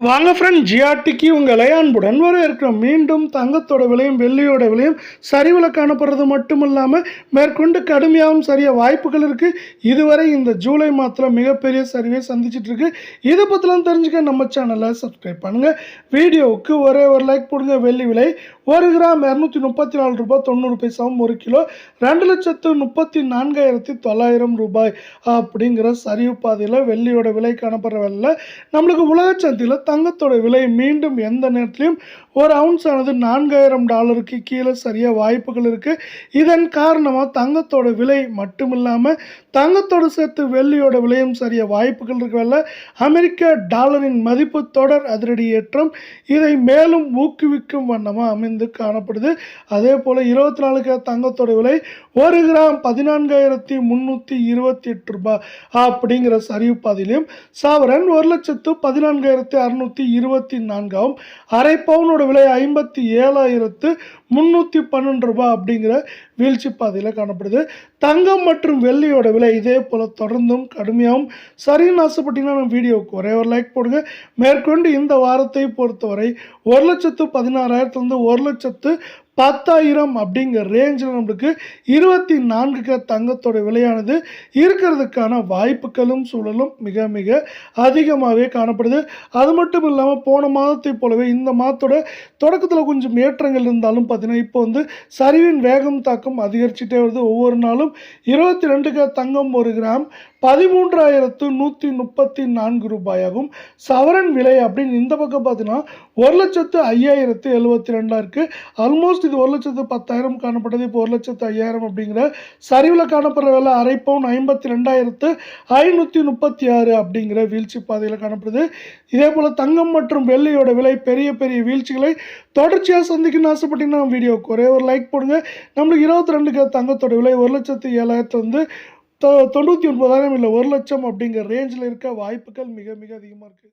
வாங்க ஃப்ரெண்ட், ஜிஆர்டிக்கு உங்களை அன்புடன் வரவேற்கிறோம். மீண்டும் தங்கத்தோட விலையும் வெள்ளியோட விலையும் சரிவில் காணப்படுறது மட்டும் இல்லாமல் மேற்கொண்டு கடுமையாகவும் சரிய வாய்ப்புகள் இருக்குது. இதுவரை இந்த ஜூலை மாதத்தில் மிகப்பெரிய சரிவை சந்திச்சுட்டு இருக்கு. இதை பற்றிலாம் தெரிஞ்சுக்க நம்ம சேனலை சப்ஸ்கிரைப் பண்ணுங்கள். வீடியோவுக்கு ஒரே ஒரு லைக் போடுங்க. வெள்ளி விலை 1 கிராம் 234 ரூபாய் 90 பைசாவும், 1 கிலோ 2,34,900 ரூபாய் அப்படிங்கிற சரிவு பாதையில் வெள்ளியோட விலை காணப்படுற வேலை நம்மளுக்கு உலக சந்தையில் தங்கத்தோட விலை மீண்டும் எந்த நேரத்திலையும் ஒரு அவுன்ஸ் ஆனது $4,000 கீழே சரிய வாய்ப்புகள் இருக்கு. இதன் காரணமாக தங்கத்தோட விலை மட்டும் இல்லாமல் தங்கத்தோடு சேர்த்து வெள்ளியோட விலையும் சரிய வாய்ப்புகள் இருக்கவில்லை. அமெரிக்க டாலரின் மதிப்பு தொடர் அதிரடி ஏற்றம் இதை மேலும் ஊக்குவிக்கும் வண்ணமாக அமைந்து காணப்படுது. அதே போல் 24 கேரட் தங்கத்தோட விலை 1 கிராம் 14,328 ரூபாய் அப்படிங்கிற சரிவு பாதையிலையும், சவரன் 1,14,624 அரை பவுனோட விலை 57,312 ரூபாய் அப்படிங்கிற வீழ்ச்சி பாதையில் காணப்படுது. தங்கம் மற்றும் வெள்ளியோட விலை இதே போல் தொடர்ந்தும் கடுமையாகவும் சரின்னு ஆசைப்பட்டீங்கன்னா நம்ம வீடியோவுக்கு ஒரே ஒரு லைக் போடுங்க. மேற்கொண்டு இந்த வாரத்தை பொறுத்தவரை 1,16,000 1,10,000 அப்படிங்கிற ரேஞ்சில் நம்மளுக்கு 24 கேரட் தங்கத்தோட விலையானது இருக்கிறதுக்கான வாய்ப்புகளும் சூழலும் மிக மிக அதிகமாகவே காணப்படுது. அது மட்டும் இல்லாமல் போன மாதத்தை போலவே இந்த மாதத்தோட தொடக்கத்தில் கொஞ்சம் ஏற்றங்கள் இருந்தாலும் பார்த்தீங்கன்னா இப்போ சரிவின் வேகம் தாக்கம் அதிகரிச்சுட்டே வருது. ஒவ்வொரு நாளும் 22 கேரட் தங்கம் 1 கிராம் 13,134 ரூபாயாகும். சவரன் விலை அப்படின்னு இந்த பக்கம் பார்த்தீங்கன்னா 1,05,072 இருக்குது. ஆல்மோஸ்ட் இது 1,10,000 காணப்பட்டது. இப்போ 1,05,000 அப்படிங்கிற சரிவில் காணப்படுற வேலை அரை பவுன் 52,536 அப்படிங்கிற வீழ்ச்சி பாதையில் காணப்படுது. இதே போல் தங்கம் மற்றும் வெள்ளியோட விலை பெரிய பெரிய வீழ்ச்சிகளை தொடர்ச்சியாக சந்திக்கணும்னு ஆசைப்பட்டீங்கன்னா வீடியோவுக்கு ஒரே ஒரு லைக் போடுங்க. நம்மளுக்கு 22 கேரட் தங்கத்தோட விலை 1,07,000 99,000 இல்லை 1 லட்சம் அப்படிங்கிற ரேஞ்சில் இருக்க வாய்ப்புகள் மிக மிக அதிகமாக இருக்குது.